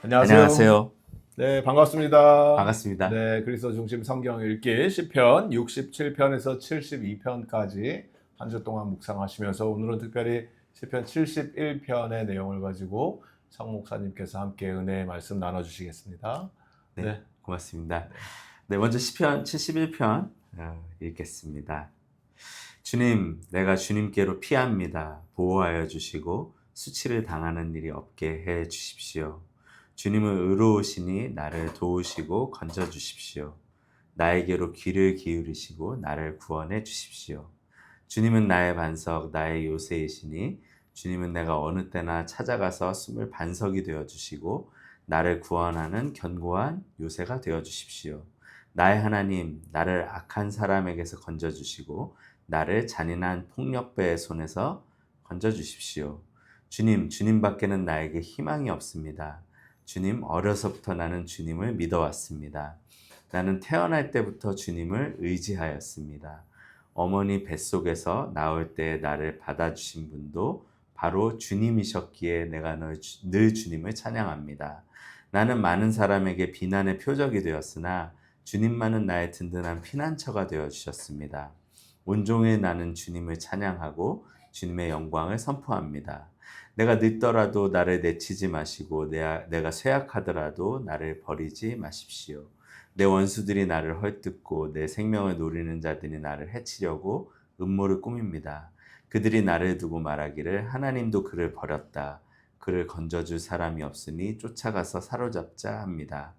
안녕하세요. 안녕하세요. 네, 반갑습니다. 반갑습니다. 네, 그리스도 중심 성경 읽기 시편 67편에서 72편까지 한 주 동안 묵상하시면서 오늘은 특별히 시편 71편의 내용을 가지고 성 목사님께서 함께 은혜의 말씀 나눠주시겠습니다. 네, 네, 고맙습니다. 네, 먼저 시편 71편 읽겠습니다. 주님, 내가 주님께로 피합니다. 보호하여 주시고 수치를 당하는 일이 없게 해 주십시오. 주님은 의로우시니 나를 도우시고 건져 주십시오. 나에게로 귀를 기울이시고 나를 구원해 주십시오. 주님은 나의 반석, 나의 요새이시니 주님은 내가 어느 때나 찾아가서 숨을 반석이 되어 주시고 나를 구원하는 견고한 요새가 되어 주십시오. 나의 하나님, 나를 악한 사람에게서 건져 주시고 나를 잔인한 폭력배의 손에서 건져 주십시오. 주님, 주님밖에는 나에게 희망이 없습니다. 주님, 어려서부터 나는 주님을 믿어왔습니다. 나는 태어날 때부터 주님을 의지하였습니다. 어머니 뱃속에서 나올 때 나를 받아주신 분도 바로 주님이셨기에 내가 늘 주님을 찬양합니다. 나는 많은 사람에게 비난의 표적이 되었으나 주님만은 나의 든든한 피난처가 되어주셨습니다. 온종일 나는 주님을 찬양하고 주님의 영광을 선포합니다. 내가 늙더라도 나를 내치지 마시고 내가 쇠약하더라도 나를 버리지 마십시오. 내 원수들이 나를 헐뜯고 내 생명을 노리는 자들이 나를 해치려고 음모를 꾸밉니다. 그들이 나를 두고 말하기를 하나님도 그를 버렸다. 그를 건져줄 사람이 없으니 쫓아가서 사로잡자 합니다.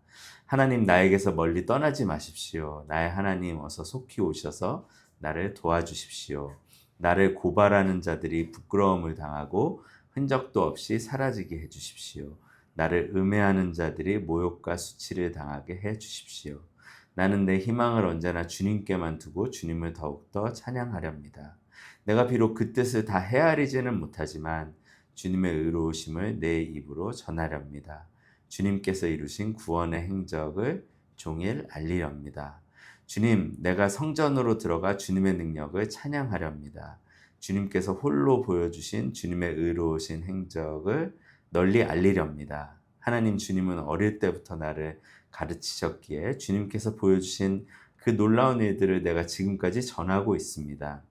하나님 나에게서 멀리 떠나지 마십시오. 나의 하나님 어서 속히 오셔서 나를 도와주십시오. 나를 고발하는 자들이 부끄러움을 당하고 흔적도 없이 사라지게 해주십시오. 나를 음해하는 자들이 모욕과 수치를 당하게 해주십시오. 나는 내 희망을 언제나 주님께만 두고 주님을 더욱더 찬양하렵니다. 내가 비록 그 뜻을 다 헤아리지는 못하지만 주님의 의로우심을 내 입으로 전하렵니다. 주님께서 이루신 구원의 행적을 종일 알리렵니다. 주님, 내가 성전으로 들어가 주님의 능력을 찬양하렵니다. 주님께서 홀로 보여주신 주님의 의로우신 행적을 널리 알리렵니다. 하나님, 주님은 어릴 때부터 나를 가르치셨기에 주님께서 보여주신 그 놀라운 일들을 내가 지금까지 전하고 있습니다.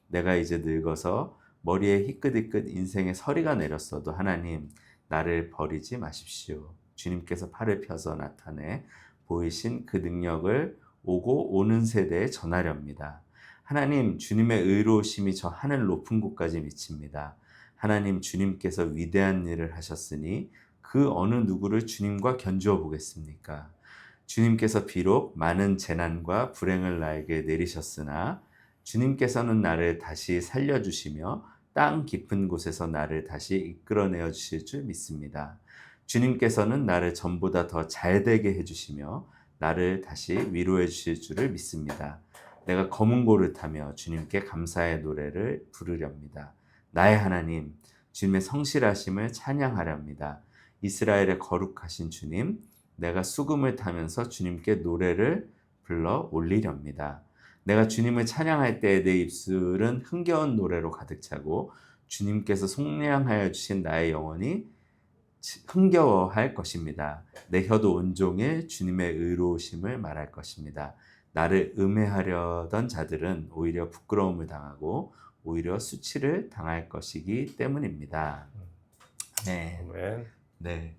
내가 이제 늙어서 머리에 희끗희끗 인생의 서리가 내렸어도 하나님, 나를 버리지 마십시오. 주님께서 팔을 펴서 나타내 보이신 그 능력을 오고 오는 세대에 전하렵니다. 하나님, 주님의 의로우심이 저 하늘 높은 곳까지 미칩니다. 하나님, 주님께서 위대한 일을 하셨으니 그 어느 누구를 주님과 견주어 보겠습니까? 주님께서 비록 많은 재난과 불행을 나에게 내리셨으나 주님께서는 나를 다시 살려주시며 땅 깊은 곳에서 나를 다시 이끌어내어 주실 줄 믿습니다. 주님께서는 나를 전보다 더 잘되게 해주시며 나를 다시 위로해 주실 줄을 믿습니다. 내가 검은 고를 타며 주님께 감사의 노래를 부르렵니다. 나의 하나님, 주님의 성실하심을 찬양하렵니다. 이스라엘의 거룩하신 주님, 내가 수금을 타면서 주님께 노래를 불러 올리렵니다. 내가 주님을 찬양할 때 내 입술은 흥겨운 노래로 가득 차고 주님께서 속량하여 주신 나의 영혼이 흥겨워할 것입니다. 내 혀도 온종일 주님의 의로우심을 말할 것입니다. 나를 음해하려던 자들은 오히려 부끄러움을 당하고 오히려 수치를 당할 것이기 때문입니다. 네. 아멘. 네.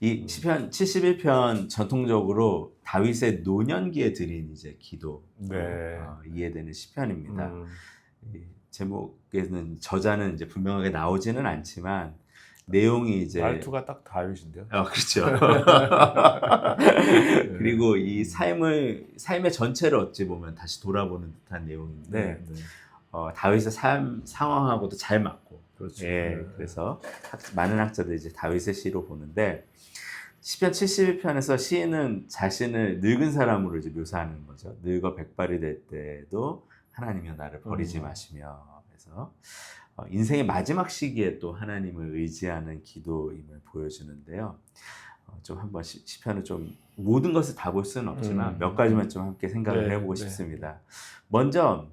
이 시편 71편 전통적으로 다윗의 노년기에 드린 이제 기도 네. 이해되는 시편입니다. 음, 이 제목에는 저자는 이제 분명하게 나오지는 않지만 내용이 이제 말투가 딱 다윗인데요. 그렇죠. 네. 그리고 이 삶의 전체를 어찌 보면 다시 돌아보는 듯한 내용인데 네. 다윗의 삶 상황하고도 잘 맞고, 그렇죠. 예, 네. 그래서 많은 학자들이 이제 다윗의 시로 보는데 시편 71편에서 시인은 자신을 늙은 사람으로 이제 묘사하는 거죠. 늙어 백발이 될 때도 하나님이여 나를 버리지 마시며, 그래서 인생의 마지막 시기에 또 하나님을 의지하는 기도임을 보여주는데요. 좀 한번 시편을 좀 모든 것을 다 볼 수는 없지만 몇 가지만 좀 함께 생각을 네, 해보고 네. 싶습니다. 먼저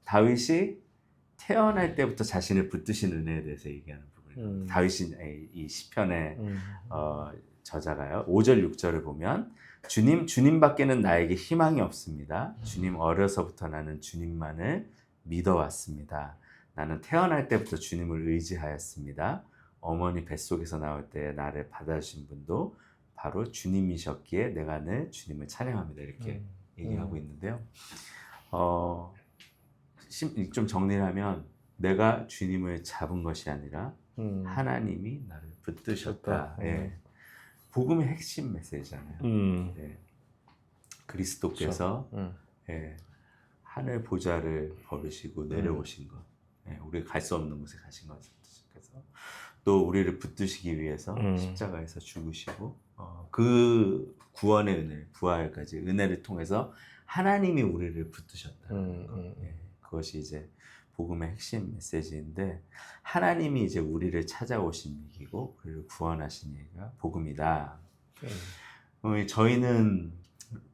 다윗이 태어날 때부터 자신을 붙드신 은혜에 대해서 얘기하는 부분입니다. 다윗이 이 시편의 저자가요. 5절 6절을 보면 주님밖에는 나에게 희망이 없습니다. 주님 어려서부터 나는 주님만을 믿어왔습니다. 나는 태어날 때부터 주님을 의지하였습니다. 어머니 뱃속에서 나올 때 나를 받아주신 분도 바로 주님이셨기에 내가 늘 주님을 찬양합니다. 이렇게 얘기하고 있는데요. 좀 정리를 하면 내가 주님을 잡은 것이 아니라 하나님이 나를 붙드셨다. 예. 복음의 핵심 메시지잖아요. 예. 그리스도께서 예. 하늘 보좌를 버리시고 내려오신 것, 예. 우리가 갈 수 없는 곳에 가신 것을 그래서 또 우리를 붙드시기 위해서 십자가에서 죽으시고 그 구원의 은혜, 부활까지 은혜를 통해서 하나님이 우리를 붙드셨다는 것. 예. 그것이 이제 복음의 핵심 메시지인데 하나님이 이제 우리를 찾아오신 얘기고 우리를 구원하신 얘기가 복음이다.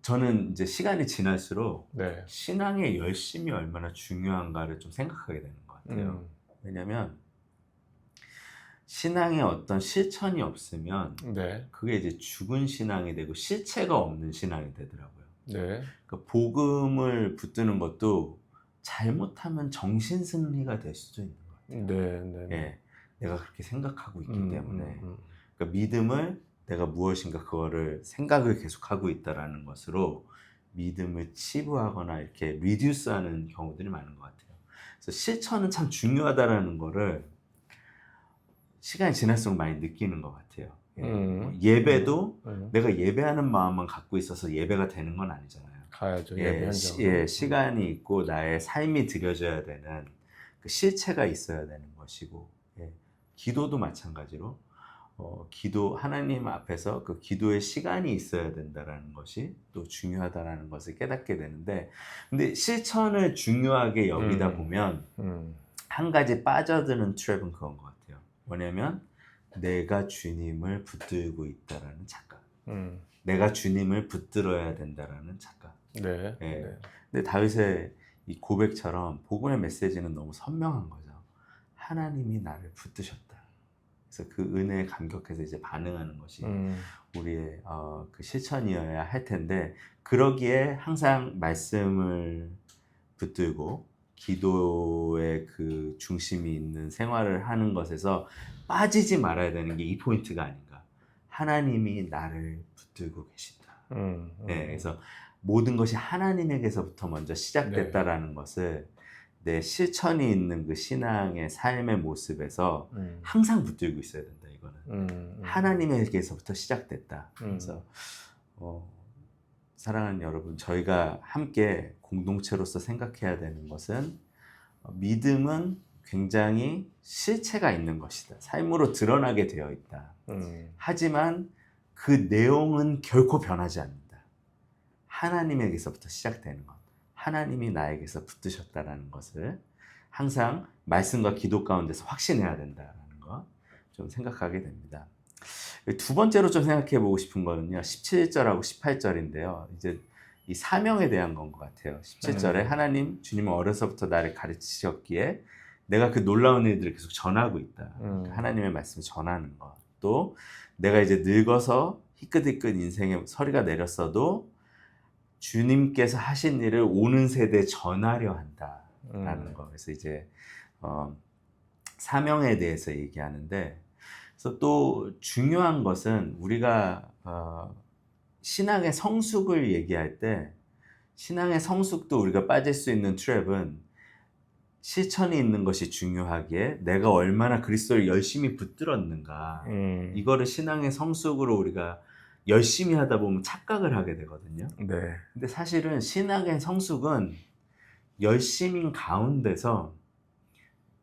저는 이제 시간이 지날수록 네. 신앙의 열심이 얼마나 중요한가를 좀 생각하게 되는 것 같아요. 왜냐하면 신앙에 어떤 실천이 없으면 네. 그게 이제 죽은 신앙이 되고 실체가 없는 신앙이 되더라고요. 네. 그러니까 복음을 붙드는 것도 잘못하면 정신승리가 될 수도 있는 것 같아요. 네. 예, 내가 그렇게 생각하고 있기 때문에 그러니까 믿음을 내가 무엇인가 그거를 생각을 계속하고 있다라는 것으로 믿음을 치부하거나 이렇게 리듀스하는 경우들이 많은 것 같아요. 그래서 실천은 참 중요하다라는 거를 시간이 지날수록 많이 느끼는 것 같아요. 예배도 내가 예배하는 마음만 갖고 있어서 예배가 되는 건 아니잖아요. 가야죠. 예배 현장. 예, 시간이 있고 나의 삶이 드려져야 되는 그 실체가 있어야 되는 것이고, 예, 기도도 마찬가지로 기도 하나님 앞에서 그 기도의 시간이 있어야 된다라는 것이 또 중요하다라는 것을 깨닫게 되는데, 근데 실천을 중요하게 여기다 보면 한 가지 빠져드는 트랩은 그건 것 같아요. 뭐냐면 내가 주님을 붙들고 있다라는 착각. 내가 주님을 붙들어야 된다라는 착각. 네. 예. 네. 근데 다윗의 이 고백처럼 복음의 메시지는 너무 선명한 거죠. 하나님이 나를 붙드셨다. 그래서 그 은혜에 감격해서 이제 반응하는 것이 우리의 그 실천이어야 할 텐데, 그러기에 항상 말씀을 붙들고 기도의 그 중심이 있는 생활을 하는 것에서 빠지지 말아야 되는 게 이 포인트가 아닌가. 하나님이 나를 붙들고 계신다. 네, 그래서 모든 것이 하나님에게서부터 먼저 시작됐다라는 것을 내 실천이 있는 그 신앙의 삶의 모습에서 항상 붙들고 있어야 된다. 이거는 하나님에게서부터 시작됐다. 그래서 사랑하는 여러분, 저희가 함께 공동체로서 생각해야 되는 것은 믿음은 굉장히 실체가 있는 것이다. 삶으로 드러나게 되어 있다. 하지만 그 내용은 결코 변하지 않는다. 하나님에게서부터 시작되는 것. 하나님이 나에게서 붙드셨다는 것을 항상 말씀과 기도 가운데서 확신해야 된다는 것 좀 생각하게 됩니다. 두 번째로 좀 생각해 보고 싶은 거는요. 17절하고 18절인데요. 이제 이 사명에 대한 건 것 같아요. 17절에 하나님, 주님은 어려서부터 나를 가르치셨기에 내가 그 놀라운 일들을 계속 전하고 있다. 하나님의 말씀을 전하는 것. 또 내가 이제 늙어서 희끗희끗 인생에 서리가 내렸어도 주님께서 하신 일을 오는 세대에 전하려 한다라는 거. 그래서 이제 사명에 대해서 얘기하는데, 그래서 또 중요한 것은 우리가 신앙의 성숙을 얘기할 때 신앙의 성숙도 우리가 빠질 수 있는 트랩은 실천이 있는 것이 중요하기에 내가 얼마나 그리스도를 열심히 붙들었는가. 이거를 신앙의 성숙으로 우리가 열심히 하다 보면 착각을 하게 되거든요. 네. 근데 사실은 신앙의 성숙은 열심인 가운데서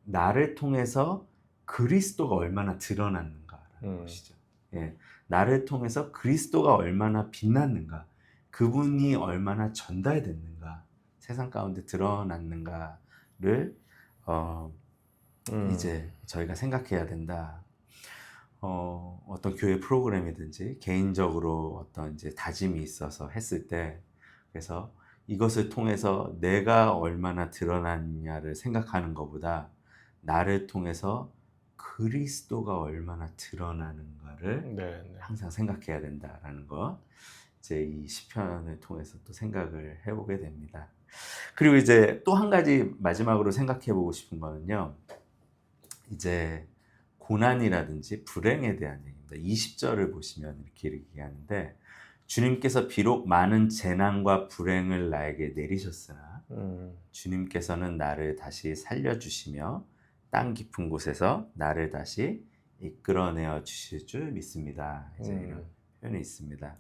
나를 통해서 그리스도가 얼마나 드러났는가라는 것이죠. 예, 나를 통해서 그리스도가 얼마나 빛났는가, 그분이 얼마나 전달됐는가, 세상 가운데 드러났는가를 이제 저희가 생각해야 된다. 어떤 교회 프로그램이든지 개인적으로 어떤 이제 다짐이 있어서 했을 때, 그래서 이것을 통해서 내가 얼마나 드러났냐를 생각하는 것보다 나를 통해서 그리스도가 얼마나 드러나는가를 네, 네. 항상 생각해야 된다라는 거 이제 이 시편을 통해서 또 생각을 해보게 됩니다. 그리고 이제 또 한 가지 마지막으로 생각해 보고 싶은 거는요. 이제 고난이라든지 불행에 대한 얘기입니다. 20절을 보시면 이렇게 얘기하는데 주님께서 비록 많은 재난과 불행을 나에게 내리셨으나 주님께서는 나를 다시 살려주시며 땅 깊은 곳에서 나를 다시 이끌어내어 주실 줄 믿습니다. 이제 이런 표현이 있습니다.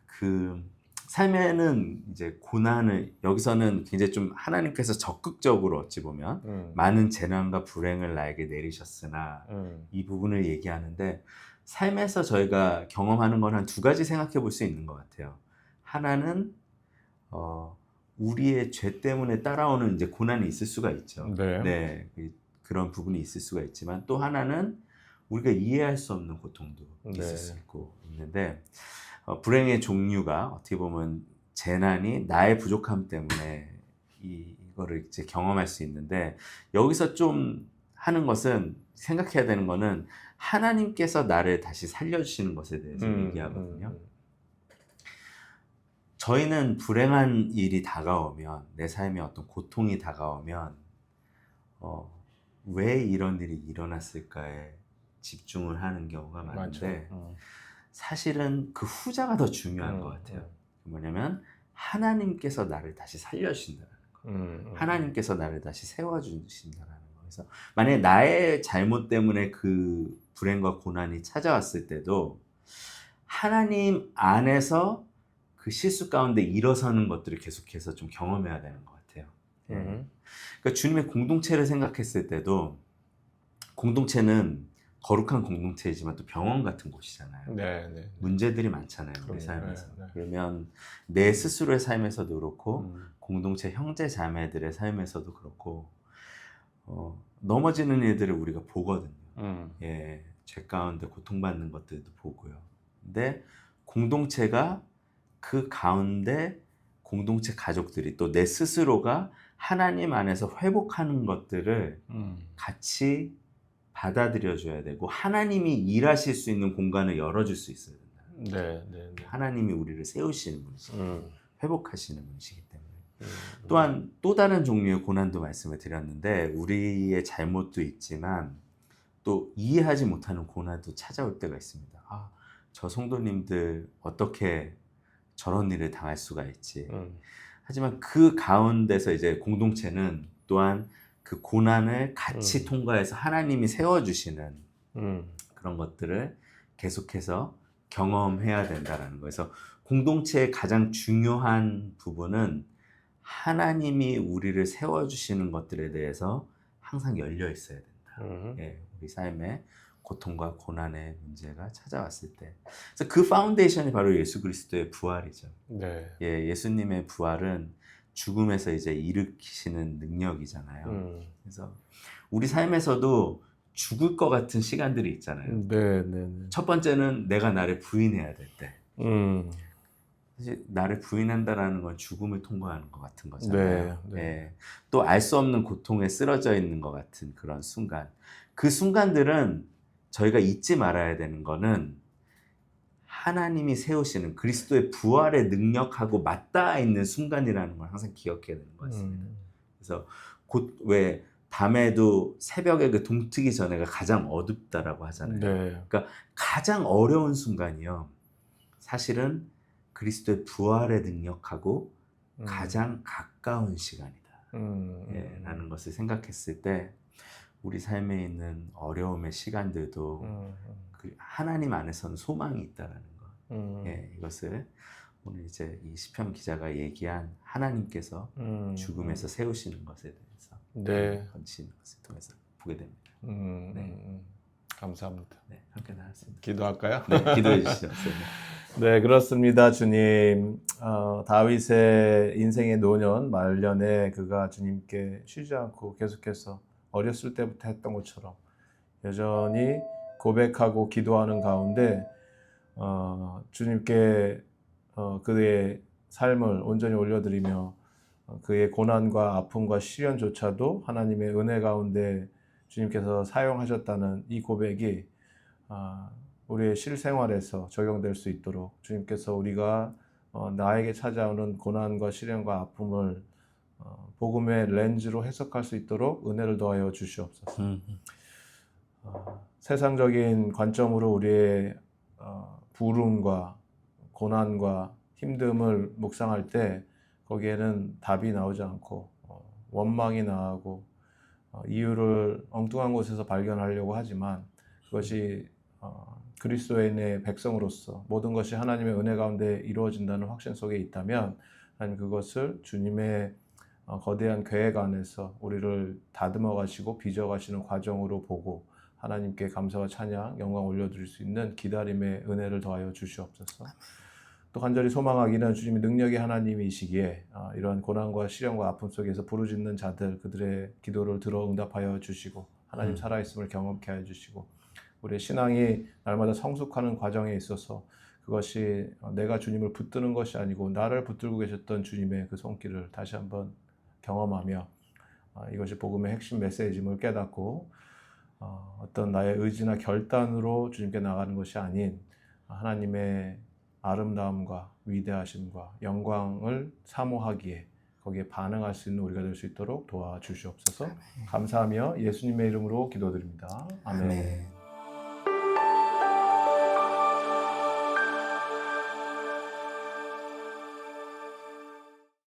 그 삶에는 이제 고난을 여기서는 굉장히 좀 하나님께서 적극적으로 어찌 보면 많은 재난과 불행을 나에게 내리셨으나 이 부분을 얘기하는데 삶에서 저희가 경험하는 건 한 두 가지 생각해 볼 수 있는 것 같아요. 하나는 우리의 죄 때문에 따라오는 이제 고난이 있을 수가 있죠. 네. 네, 그런 부분이 있을 수가 있지만 또 하나는 우리가 이해할 수 없는 고통도 있을 네. 수 있고 있는데 불행의 종류가 어떻게 보면 재난이 나의 부족함 때문에 이거를 이제 경험할 수 있는데 여기서 좀 하는 것은 생각해야 되는 거는 하나님께서 나를 다시 살려주시는 것에 대해서 얘기하거든요. 저희는 불행한 일이 다가오면 내 삶에 어떤 고통이 다가오면 왜 이런 일이 일어났을까에 집중을 하는 경우가 많은데 사실은 그 후자가 더 중요한 것 같아요. 뭐냐면 하나님께서 나를 다시 살려주신다는 거. 하나님께서 나를 다시 세워주신다는 거. 그래서 만약에 나의 잘못 때문에 그 불행과 고난이 찾아왔을 때도 하나님 안에서 그 실수 가운데 일어서는 것들을 계속해서 좀 경험해야 되는 것 같아요. 그러니까 주님의 공동체를 생각했을 때도 공동체는 거룩한 공동체이지만 또 병원 같은 곳이잖아요. 네, 네. 문제들이 많잖아요. 우리 삶에서. 그러면 내 스스로의 삶에서도 그렇고 공동체 형제 자매들의 삶에서도 그렇고 넘어지는 일들을 우리가 보거든요. 예, 죄 가운데 고통받는 것들도 보고요. 근데 공동체가 그 가운데 공동체 가족들이 또 내 스스로가 하나님 안에서 회복하는 것들을 같이 받아들여줘야 되고 하나님이 일하실 수 있는 공간을 열어줄 수 있어야 된다. 네, 네, 네. 하나님이 우리를 세우시는 분이시고 회복하시는 분이시기 때문에 또한 또 다른 종류의 고난도 말씀을 드렸는데 우리의 잘못도 있지만 또 이해하지 못하는 고난도 찾아올 때가 있습니다. 아, 저 성도님들 어떻게 저런 일을 당할 수가 있지. 하지만 그 가운데서 이제 공동체는 또한 그 고난을 같이 통과해서 하나님이 세워주시는 그런 것들을 계속해서 경험해야 된다는 거예요. 그래서 공동체의 가장 중요한 부분은 하나님이 우리를 세워주시는 것들에 대해서 항상 열려 있어야 된다. 예, 우리 삶에 고통과 고난의 문제가 찾아왔을 때. 그래서 그 파운데이션이 바로 예수 그리스도의 부활이죠. 네. 예, 예수님의 부활은 죽음에서 이제 일으키시는 능력이잖아요. 그래서 우리 삶에서도 죽을 것 같은 시간들이 있잖아요. 네, 네, 네. 첫 번째는 내가 나를 부인해야 될 때. 사실 나를 부인한다라는 건 죽음을 통과하는 것 같은 거잖아요. 네, 네. 예, 또 알 수 없는 고통에 쓰러져 있는 것 같은 그런 순간. 그 순간들은 저희가 잊지 말아야 되는 거는 하나님이 세우시는 그리스도의 부활의 능력하고 맞닿아 있는 순간이라는 걸 항상 기억해야 되는 것 같습니다. 그래서 곧 왜 밤에도 새벽에 그 동트기 전에가 가장 어둡다라고 하잖아요. 네. 그러니까 가장 어려운 순간이요. 사실은 그리스도의 부활의 능력하고 가장 가까운 시간이다. 예, 라는 것을 생각했을 때 우리 삶에 있는 어려움의 시간들도 그 하나님 안에서는 소망이 있다라는 것. 예, 이것을 오늘 이제 이 시편 기자가 얘기한 하나님께서 죽음에서 세우시는 것에 대해서 네. 건지는 것을 통해서 보게 됩니다. 감사합니다. 네, 함께 나눴습니다. 기도할까요? 네, 기도해 주시죠. 네, 그렇습니다, 주님. 다윗의 인생의 노년 말년에 그가 주님께 쉬지 않고 계속해서 어렸을 때부터 했던 것처럼 여전히 고백하고 기도하는 가운데 주님께 그의 삶을 온전히 올려드리며 그의 고난과 아픔과 시련조차도 하나님의 은혜 가운데 주님께서 사용하셨다는 이 고백이 우리의 실생활에서 적용될 수 있도록 주님께서 우리가 나에게 찾아오는 고난과 시련과 아픔을 복음의 렌즈로 해석할 수 있도록 은혜를 더하여 주시옵소서. 세상적인 관점으로 우리의 부름과 고난과 힘듦을 묵상할 때 거기에는 답이 나오지 않고 원망이 나오고 이유를 엉뚱한 곳에서 발견하려고 하지만 그것이 그리스도인의 백성으로서 모든 것이 하나님의 은혜 가운데 이루어진다는 확신 속에 있다면 하나님 그것을 주님의 거대한 계획 안에서 우리를 다듬어 가시고 빚어 가시는 과정으로 보고 하나님께 감사와 찬양, 영광 올려드릴 수 있는 기다림의 은혜를 더하여 주시옵소서. 또 간절히 소망하기는 주님이 능력의 하나님이시기에 이러한 고난과 시련과 아픔 속에서 부르짖는 자들 그들의 기도를 들어 응답하여 주시고 하나님 살아있음을 경험케 하여 주시고 우리의 신앙이 날마다 성숙하는 과정에 있어서 그것이 내가 주님을 붙드는 것이 아니고 나를 붙들고 계셨던 주님의 그 손길을 다시 한번 경험하며 이것이 복음의 핵심 메시지임을 깨닫고 어떤 나의 의지나 결단으로 주님께 나가는 것이 아닌 하나님의 아름다움과 위대하심과 영광을 사모하기에 거기에 반응할 수 있는 우리가 될 수 있도록 도와주시옵소서. 감사하며 예수님의 이름으로 기도드립니다. 아멘.